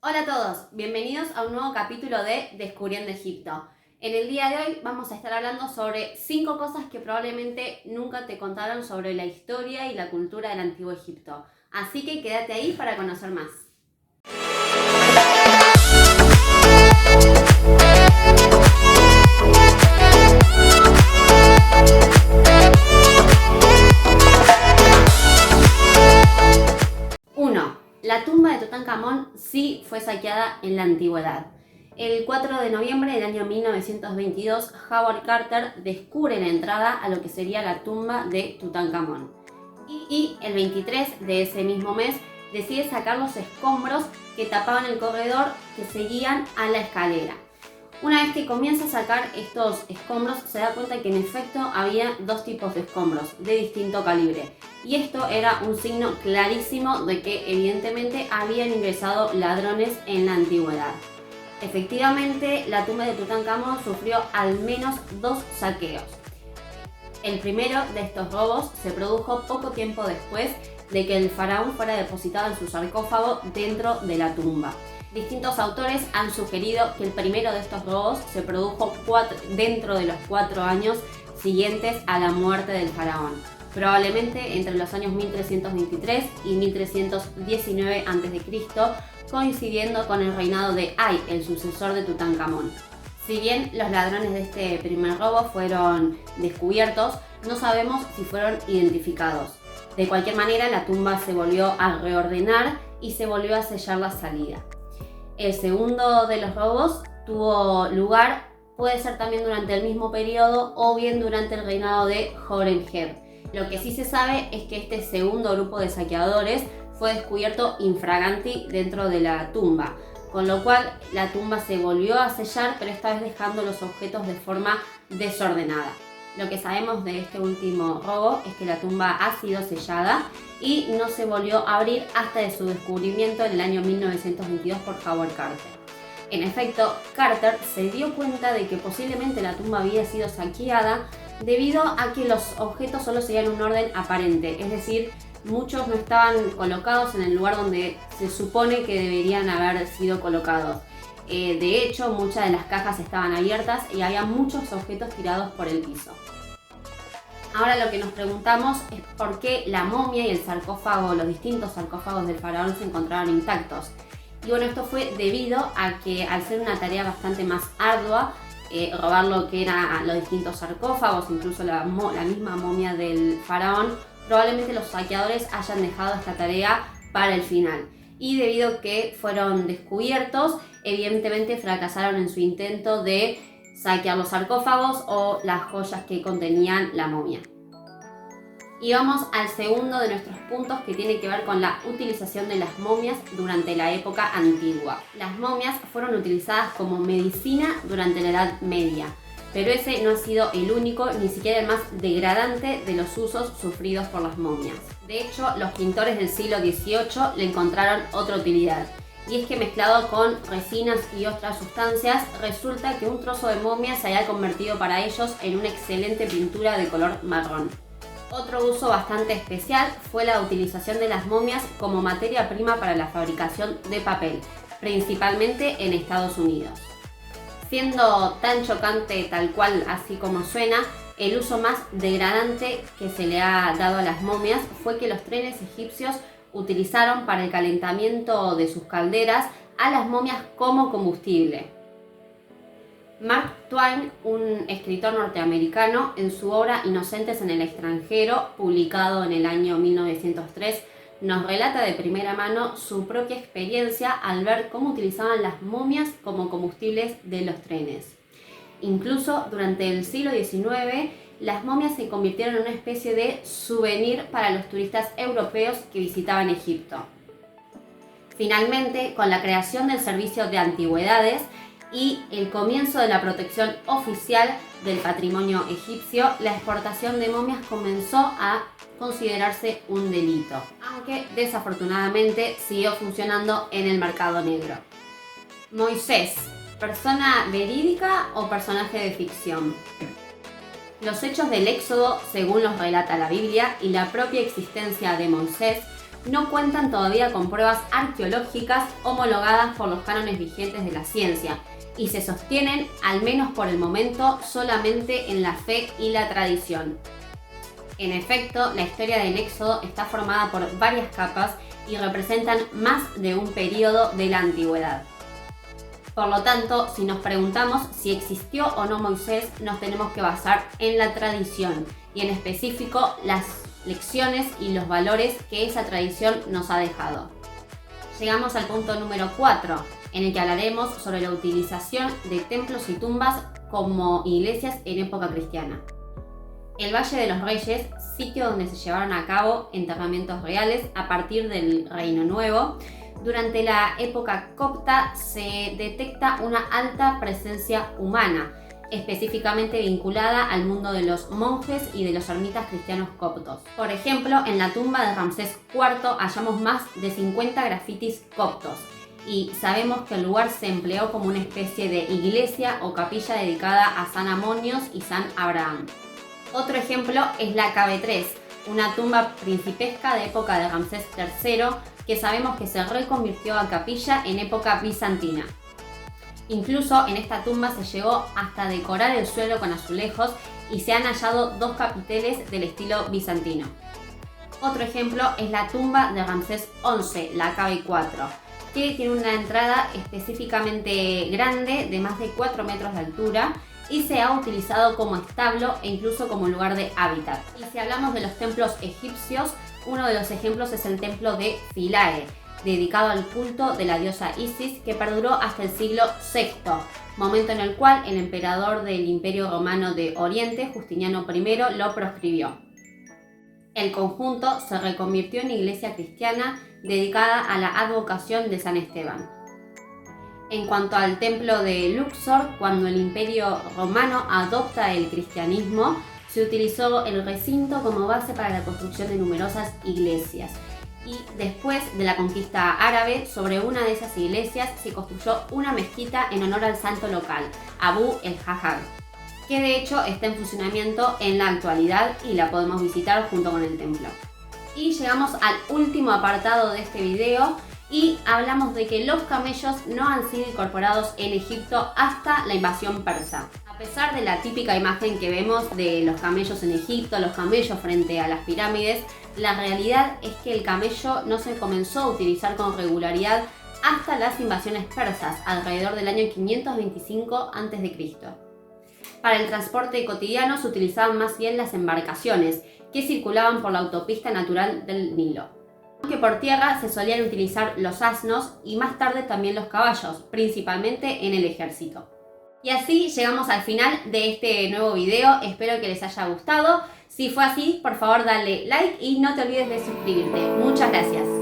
Hola a todos, bienvenidos a un nuevo capítulo de Descubriendo Egipto. En el día de hoy vamos a estar hablando sobre 5 cosas que probablemente nunca te contaron sobre la historia y la cultura del Antiguo Egipto. Así que quédate ahí para conocer más. La tumba de Tutankamón sí fue saqueada en la antigüedad. El 4 de noviembre del año 1922, Howard Carter descubre la entrada a lo que sería la tumba de Tutankamón. Y el 23 de ese mismo mes decide sacar los escombros que tapaban el corredor que seguían a la escalera. Una vez que comienza a sacar estos escombros, se da cuenta que en efecto había dos tipos de escombros de distinto calibre. Y esto era un signo clarísimo de que evidentemente habían ingresado ladrones en la antigüedad. Efectivamente, la tumba de Tutankamón sufrió al menos 2 saqueos. El primero de estos robos se produjo poco tiempo después de que el faraón fuera depositado en su sarcófago dentro de la tumba. Distintos autores han sugerido que el primero de estos robos se produjo dentro de los 4 años siguientes a la muerte del faraón, probablemente entre los años 1323 y 1319 a.C., coincidiendo con el reinado de Ay, el sucesor de Tutankamón. Si bien los ladrones de este primer robo fueron descubiertos, no sabemos si fueron identificados. De cualquier manera, la tumba se volvió a reordenar y se volvió a sellar la salida. El segundo de los robos tuvo lugar, puede ser también durante el mismo periodo o bien durante el reinado de Horemheb. Lo que sí se sabe es que este segundo grupo de saqueadores fue descubierto infraganti dentro de la tumba, con lo cual la tumba se volvió a sellar, pero esta vez dejando los objetos de forma desordenada. Lo que sabemos de este último robo es que la tumba ha sido sellada y no se volvió a abrir hasta de su descubrimiento en el año 1922 por Howard Carter. En efecto, Carter se dio cuenta de que posiblemente la tumba había sido saqueada debido a que los objetos solo seguían un orden aparente, es decir, muchos no estaban colocados en el lugar donde se supone que deberían haber sido colocados. De hecho, muchas de las cajas estaban abiertas y había muchos objetos tirados por el piso. Ahora lo que nos preguntamos es por qué la momia y el sarcófago, los distintos sarcófagos del faraón se encontraron intactos. Y bueno, esto fue debido a que al ser una tarea bastante más ardua, robar lo que eran los distintos sarcófagos, incluso la misma momia del faraón, probablemente los saqueadores hayan dejado esta tarea para el final. Y debido a que fueron descubiertos, evidentemente fracasaron en su intento de saquear los sarcófagos o las joyas que contenían la momia. Y vamos al segundo de nuestros puntos, que tiene que ver con la utilización de las momias durante la época antigua. Las momias fueron utilizadas como medicina durante la Edad Media, pero ese no ha sido el único, ni siquiera el más degradante de los usos sufridos por las momias. De hecho, los pintores del siglo XVIII le encontraron otra utilidad, y es que mezclado con resinas y otras sustancias, resulta que un trozo de momia se haya convertido para ellos en una excelente pintura de color marrón. Otro uso bastante especial fue la utilización de las momias como materia prima para la fabricación de papel, principalmente en Estados Unidos. Siendo tan chocante tal cual así como suena, el uso más degradante que se le ha dado a las momias fue que los trenes egipcios utilizaron para el calentamiento de sus calderas a las momias como combustible. Mark Twain, un escritor norteamericano, en su obra Inocentes en el extranjero, publicado en el año 1903, nos relata de primera mano su propia experiencia al ver cómo utilizaban las momias como combustibles de los trenes. Incluso durante el siglo XIX, las momias se convirtieron en una especie de souvenir para los turistas europeos que visitaban Egipto. Finalmente, con la creación del servicio de antigüedades y el comienzo de la protección oficial del patrimonio egipcio, la exportación de momias comenzó a considerarse un delito, aunque desafortunadamente siguió funcionando en el mercado negro. Moisés, ¿persona verídica o personaje de ficción? Los hechos del Éxodo, según los relata la Biblia, y la propia existencia de Moisés no cuentan todavía con pruebas arqueológicas homologadas por los cánones vigentes de la ciencia y se sostienen, al menos por el momento, solamente en la fe y la tradición. En efecto, la historia del Éxodo está formada por varias capas y representan más de un periodo de la antigüedad. Por lo tanto, si nos preguntamos si existió o no Moisés, nos tenemos que basar en la tradición y en específico las lecciones y los valores que esa tradición nos ha dejado. Llegamos al punto número 4, en el que hablaremos sobre la utilización de templos y tumbas como iglesias en época cristiana. El Valle de los Reyes, sitio donde se llevaron a cabo enterramientos reales a partir del Reino Nuevo, durante la época copta se detecta una alta presencia humana, específicamente vinculada al mundo de los monjes y de los ermitas cristianos coptos. Por ejemplo, en la tumba de Ramsés IV hallamos más de 50 grafitis coptos y sabemos que el lugar se empleó como una especie de iglesia o capilla dedicada a San Amonios y San Abraham. Otro ejemplo es la KB3, una tumba principesca de época de Ramsés III que sabemos que se reconvirtió a capilla en época bizantina. Incluso en esta tumba se llegó hasta decorar el suelo con azulejos y se han hallado 2 capiteles del estilo bizantino. Otro ejemplo es la tumba de Ramsés XI, la KB4, que tiene una entrada específicamente grande de más de 4 metros de altura y se ha utilizado como establo e incluso como lugar de hábitat. Y si hablamos de los templos egipcios, uno de los ejemplos es el templo de Philae, dedicado al culto de la diosa Isis, que perduró hasta el siglo VI, momento en el cual el emperador del Imperio Romano de Oriente, Justiniano I, lo proscribió. El conjunto se reconvirtió en iglesia cristiana dedicada a la advocación de San Esteban. En cuanto al templo de Luxor, cuando el Imperio Romano adopta el cristianismo, se utilizó el recinto como base para la construcción de numerosas iglesias. Y después de la conquista árabe, sobre una de esas iglesias se construyó una mezquita en honor al santo local, Abu el-Hajjaj, que de hecho está en funcionamiento en la actualidad y la podemos visitar junto con el templo. Y llegamos al último apartado de este video y hablamos de que los camellos no han sido incorporados en Egipto hasta la invasión persa. A pesar de la típica imagen que vemos de los camellos en Egipto, los camellos frente a las pirámides, la realidad es que el camello no se comenzó a utilizar con regularidad hasta las invasiones persas, alrededor del año 525 a.C. Para el transporte cotidiano se utilizaban más bien las embarcaciones, que circulaban por la autopista natural del Nilo. Aunque por tierra se solían utilizar los asnos y más tarde también los caballos, principalmente en el ejército. Y así llegamos al final de este nuevo video, espero que les haya gustado. Si fue así, por favor dale like y no te olvides de suscribirte. Muchas gracias.